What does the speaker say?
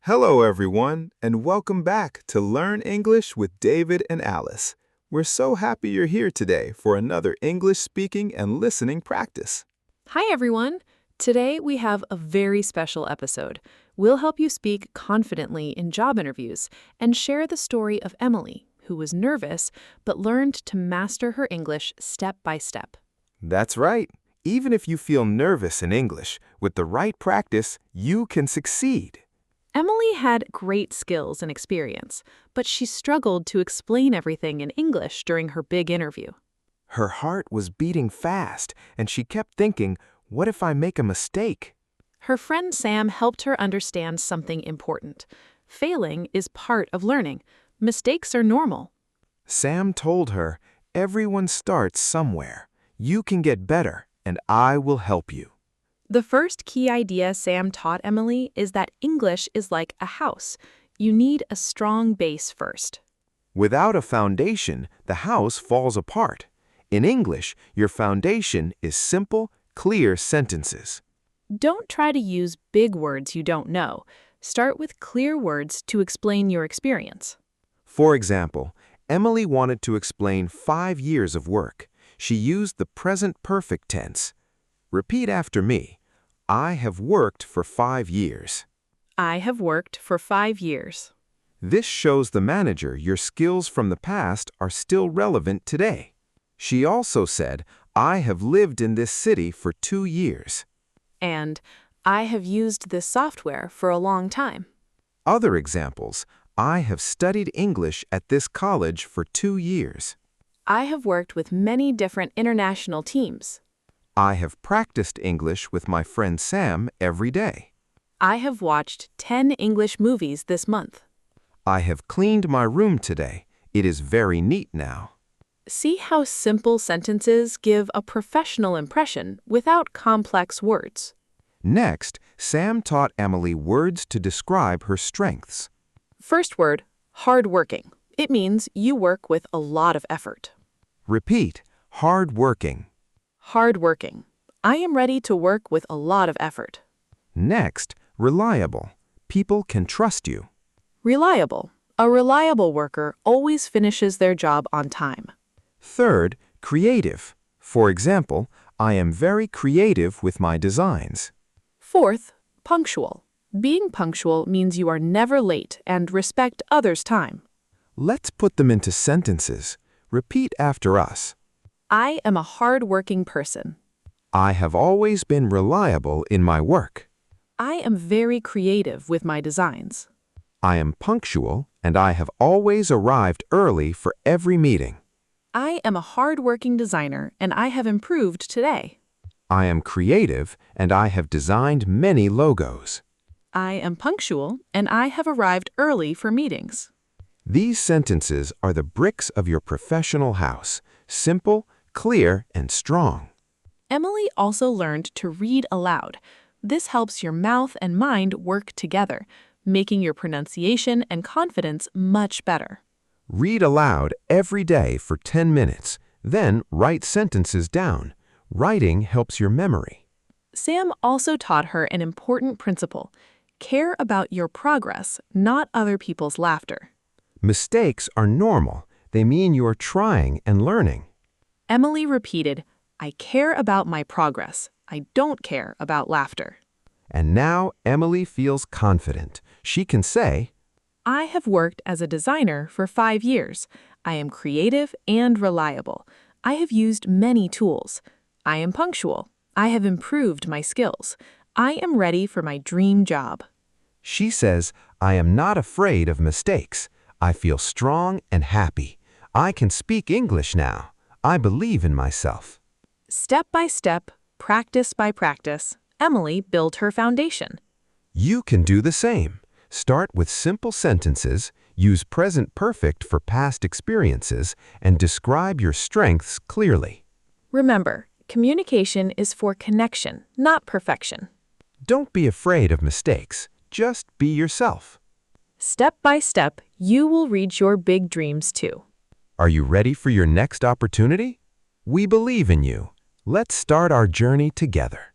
Hello, everyone, and welcome back to Learn English with David and Alice. We're so happy you're here today for another English speaking and listening practice. Hi, everyone. Today we have a very special episode. We'll help you speak confidently in job interviews and share the story of Emily, who was nervous but learned to master her English step by step. That's right. Even if you feel nervous in English, with the right practice, you can succeed. Emily had great skills and experience, but she struggled to explain everything in English during her big interview. Her heart was beating fast, and she kept thinking, what if I make a mistake? Her friend Sam helped her understand something important. Failing is part of learning. Mistakes are normal. Sam told her, everyone starts somewhere. You can get better, and I will help you. The first key idea Sam taught Emily is that English is like a house. You need a strong base first. Without a foundation, the house falls apart. In English, your foundation is simple, clear sentences. Don't try to use big words you don't know. Start with clear words to explain your experience. For example, Emily wanted to explain 5 years of work. She used the present perfect tense. Repeat after me. I have worked for 5 years. I have worked for 5 years. This shows the manager your skills from the past are still relevant today. She also said, I have lived in this city for 2 years. And I have used this software for a long time. Other examples, I have studied English at this college for 2 years. I have worked with many different international teams. I have practiced English with my friend Sam every day. I have watched 10 English movies this month. I have cleaned my room today. It is very neat now. See how simple sentences give a professional impression without complex words. Next, Sam taught Emily words to describe her strengths. First word, hardworking. It means you work with a lot of effort. Repeat, hardworking. Hardworking. I am ready to work with a lot of effort. Next, reliable. People can trust you. Reliable. A reliable worker always finishes their job on time. Third, creative. For example, I am very creative with my designs. Fourth, punctual. Being punctual means you are never late and respect others' time. Let's put them into sentences. Repeat after us. I am a hard-working person. I have always been reliable in my work. I am very creative with my designs. I am punctual, and I have always arrived early for every meeting. I am a hard-working designer, and I have improved today. I am creative, and I have designed many logos. I am punctual, and I have arrived early for meetings. These sentences are the bricks of your professional house, simple, clear, and strong. Emily also learned to read aloud. This helps your mouth and mind work together, making your pronunciation and confidence much better. Read aloud every day for 10 minutes, then write sentences down. Writing helps your memory. Sam also taught her an important principle. Care about your progress, not other people's laughter. Mistakes are normal. They mean you are trying and learning. Emily repeated, I care about my progress. I don't care about laughter. And now Emily feels confident. She can say, I have worked as a designer for 5 years. I am creative and reliable. I have used many tools. I am punctual. I have improved my skills. I am ready for my dream job. She says, I am not afraid of mistakes. I feel strong and happy. I can speak English now. I believe in myself. Step by step, practice by practice, Emily built her foundation. You can do the same. Start with simple sentences, use present perfect for past experiences, and describe your strengths clearly. Remember, communication is for connection, not perfection. Don't be afraid of mistakes. Just be yourself. Step by step, you will reach your big dreams too. Are you ready for your next opportunity? We believe in you. Let's start our journey together.